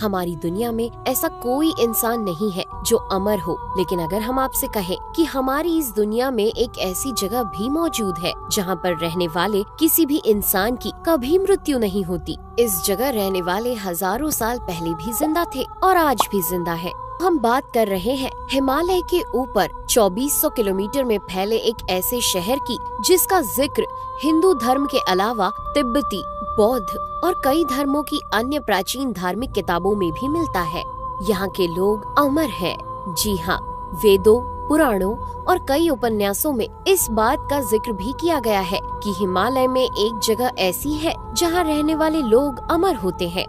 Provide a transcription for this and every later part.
हमारी दुनिया में ऐसा कोई इंसान नहीं है जो अमर हो, लेकिन अगर हम आपसे कहें कि हमारी इस दुनिया में एक ऐसी जगह भी मौजूद है जहाँ पर रहने वाले किसी भी इंसान की कभी मृत्यु नहीं होती, इस जगह रहने वाले हजारों साल पहले भी जिंदा थे और आज भी जिंदा है। हम बात कर रहे हैं हिमालय के ऊपर 2400 किलोमीटर में फैले एक ऐसे शहर की जिसका जिक्र हिंदू धर्म के अलावा तिब्बती, बौद्ध और कई धर्मों की अन्य प्राचीन धार्मिक किताबों में भी मिलता है। यहाँ के लोग अमर हैं। जी हाँ, वेदों, पुराणों और कई उपन्यासों में इस बात का जिक्र भी किया गया है कि हिमालय में एक जगह ऐसी है जहाँ रहने वाले लोग अमर होते हैं।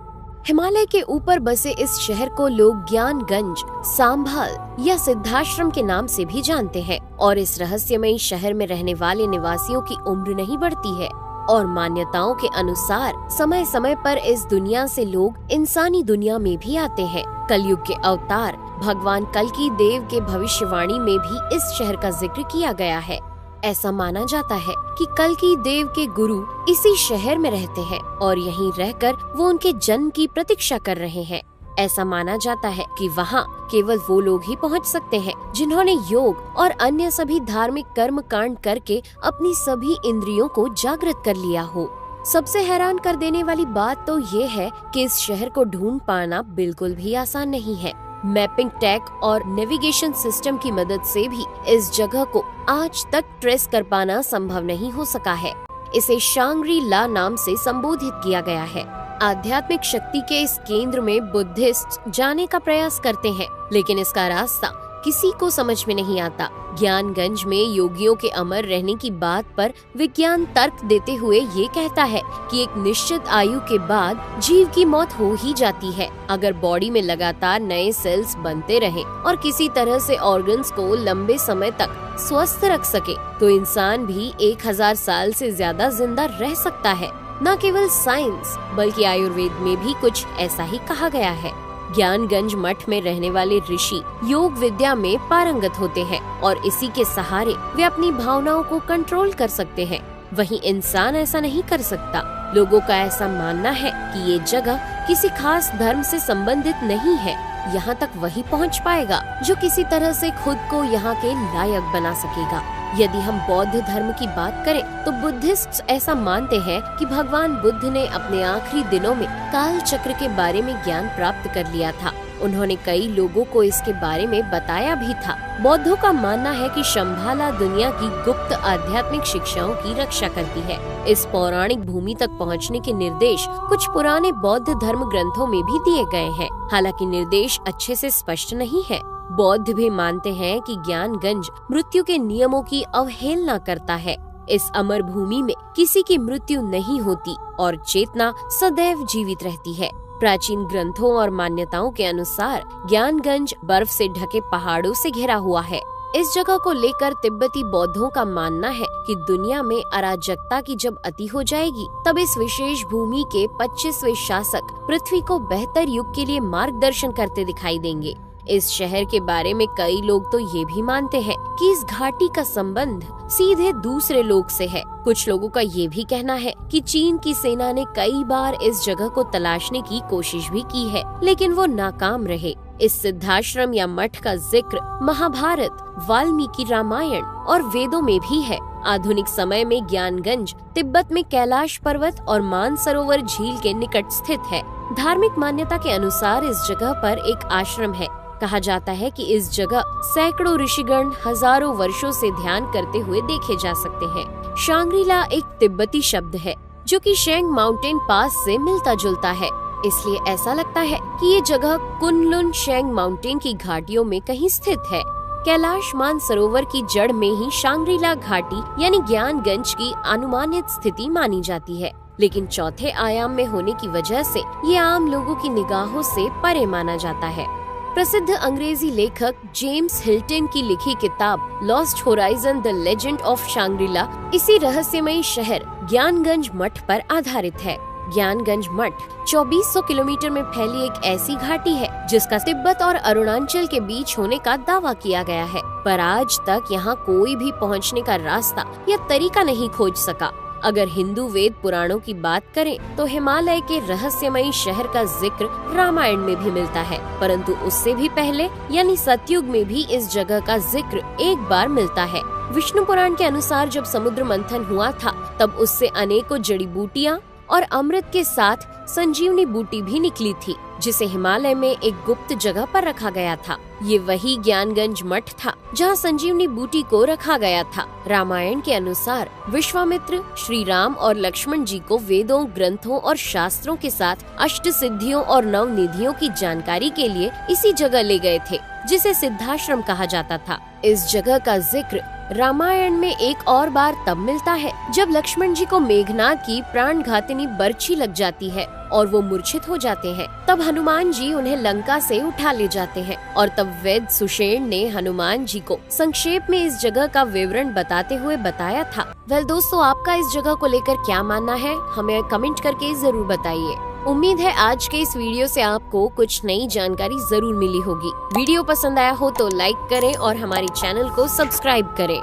हिमालय के ऊपर बसे इस शहर को लोग ज्ञानगंज, सांभाल या सिद्धाश्रम के नाम से भी जानते हैं और इस रहस्यमयी शहर में रहने वाले निवासियों की उम्र नहीं बढ़ती है और मान्यताओं के अनुसार समय समय पर इस दुनिया से लोग इंसानी दुनिया में भी आते हैं। कलयुग के अवतार भगवान कल्कि देव के भविष्यवाणी में भी इस शहर का जिक्र किया गया है। ऐसा माना जाता है कि कल्कि देव के गुरु इसी शहर में रहते हैं और यहीं रहकर वो उनके जन्म की प्रतीक्षा कर रहे हैं। ऐसा माना जाता है कि वहाँ केवल वो लोग ही पहुँच सकते हैं जिन्होंने योग और अन्य सभी धार्मिक कर्म कांड करके अपनी सभी इंद्रियों को जागृत कर लिया हो। सबसे हैरान कर देने वाली बात तो ये है कि इस शहर को ढूंढ पाना बिल्कुल भी आसान नहीं है। मैपिंग टैग और नेविगेशन सिस्टम की मदद से भी इस जगह को आज तक ट्रेस कर पाना संभव नहीं हो सका है। इसे शांग्री ला नाम से संबोधित किया गया है। आध्यात्मिक शक्ति के इस केंद्र में बुद्धिस्ट जाने का प्रयास करते हैं, लेकिन इसका रास्ता किसी को समझ में नहीं आता। ज्ञानगंज में योगियों के अमर रहने की बात पर विज्ञान तर्क देते हुए ये कहता है कि एक निश्चित आयु के बाद जीव की मौत हो ही जाती है। अगर बॉडी में लगातार नए सेल्स बनते रहे और किसी तरह से ऑर्गन्स को लंबे समय तक स्वस्थ रख सके तो इंसान भी 1000 साल से ज्यादा जिंदा रह सकता है। न केवल साइंस बल्कि आयुर्वेद में भी कुछ ऐसा ही कहा गया है। ज्ञानगंज मठ में रहने वाले ऋषि योग विद्या में पारंगत होते हैं और इसी के सहारे वे अपनी भावनाओं को कंट्रोल कर सकते हैं। वहीं इंसान ऐसा नहीं कर सकता। लोगों का ऐसा मानना है कि ये जगह किसी खास धर्म से संबंधित नहीं है। यहाँ तक वही पहुँच पाएगा जो किसी तरह से खुद को यहाँ के लायक बना सकेगा। यदि हम बौद्ध धर्म की बात करें तो बुद्धिस्ट ऐसा मानते हैं कि भगवान बुद्ध ने अपने आखिरी दिनों में काल चक्र के बारे में ज्ञान प्राप्त कर लिया था। उन्होंने कई लोगों को इसके बारे में बताया भी था। बौद्धों का मानना है कि शंभाला दुनिया की गुप्त आध्यात्मिक शिक्षाओं की रक्षा करती है। इस पौराणिक भूमि तक पहुंचने के निर्देश कुछ पुराने बौद्ध धर्म ग्रंथों में भी दिए गए हैं, हालांकि निर्देश अच्छे से स्पष्ट नहीं है। बौद्ध भी मानते हैं कि ज्ञानगंज मृत्यु के नियमों की अवहेलना करता है। इस अमर भूमि में किसी की मृत्यु नहीं होती और चेतना सदैव जीवित रहती है। प्राचीन ग्रंथों और मान्यताओं के अनुसार ज्ञानगंज बर्फ से ढके पहाड़ों से घिरा हुआ है। इस जगह को लेकर तिब्बती बौद्धों का मानना है कि दुनिया में अराजकता की जब अति हो जाएगी तब इस विशेष भूमि के 25वें शासक पृथ्वी को बेहतर युग के लिए मार्गदर्शन करते दिखाई देंगे। इस शहर के बारे में कई लोग तो ये भी मानते हैं कि इस घाटी का संबंध सीधे दूसरे लोक से है। कुछ लोगों का ये भी कहना है कि चीन की सेना ने कई बार इस जगह को तलाशने की कोशिश भी की है, लेकिन वो नाकाम रहे। इस सिद्धाश्रम या मठ का जिक्र महाभारत, वाल्मीकि रामायण और वेदों में भी है। आधुनिक समय में ज्ञानगंज तिब्बत में कैलाश पर्वत और मानसरोवर झील के निकट स्थित है। धार्मिक मान्यता के अनुसार इस जगह पर एक आश्रम है। कहा जाता है कि इस जगह सैकड़ों ऋषिगण हजारों वर्षों से ध्यान करते हुए देखे जा सकते हैं। शांग्रीला एक तिब्बती शब्द है जो कि शेंग माउंटेन पास से मिलता जुलता है, इसलिए ऐसा लगता है कि ये जगह कुनलुन शेंग माउंटेन की घाटियों में कहीं स्थित है। कैलाश मानसरोवर की जड़ में ही शांग्रीला घाटी यानी ज्ञानगंज की अनुमानित स्थिति मानी जाती है, लेकिन चौथे आयाम में होने की वजह से ये आम लोगों की निगाहों से परे माना जाता है। प्रसिद्ध अंग्रेजी लेखक जेम्स हिल्टन की लिखी किताब Lost Horizon the Legend of Shangrila इसी रहस्यमयी शहर ज्ञानगंज मठ पर आधारित है। ज्ञानगंज मठ 2400 किलोमीटर में फैली एक ऐसी घाटी है जिसका तिब्बत और अरुणाचल के बीच होने का दावा किया गया है, पर आज तक यहाँ कोई भी पहुँचने का रास्ता या तरीका नहीं खोज सका। अगर हिंदू वेद पुराणों की बात करें तो हिमालय के रहस्यमयी शहर का जिक्र रामायण में भी मिलता है, परंतु उससे भी पहले यानी सतयुग में भी इस जगह का जिक्र एक बार मिलता है। विष्णु पुराण के अनुसार जब समुद्र मंथन हुआ था तब उससे अनेकों जड़ी बूटियां और अमृत के साथ संजीवनी बूटी भी निकली थी, जिसे हिमालय में एक गुप्त जगह पर रखा गया था। ये वही ज्ञानगंज मठ था जहाँ संजीवनी बूटी को रखा गया था। रामायण के अनुसार विश्वामित्र श्री राम और लक्ष्मण जी को वेदों, ग्रंथों और शास्त्रों के साथ अष्ट सिद्धियों और नव निधियों की जानकारी के लिए इसी जगह ले गए थे, जिसे सिद्धाश्रम कहा जाता था। इस जगह का जिक्र रामायण में एक और बार तब मिलता है जब लक्ष्मण जी को मेघनाद की प्राणघातिनी बर्छी लग जाती है और वो मूर्छित हो जाते हैं। तब हनुमान जी उन्हें लंका से उठा ले जाते हैं और तब वैद सुषेण ने हनुमान जी को संक्षेप में इस जगह का विवरण बताते हुए बताया था। वेल दोस्तों, आपका इस जगह को लेकर क्या मानना है, हमें कमेंट करके जरूर बताइए। उम्मीद है आज के इस वीडियो से आपको कुछ नई जानकारी जरूर मिली होगी। वीडियो पसंद आया हो तो लाइक करें और हमारे चैनल को सब्सक्राइब करें।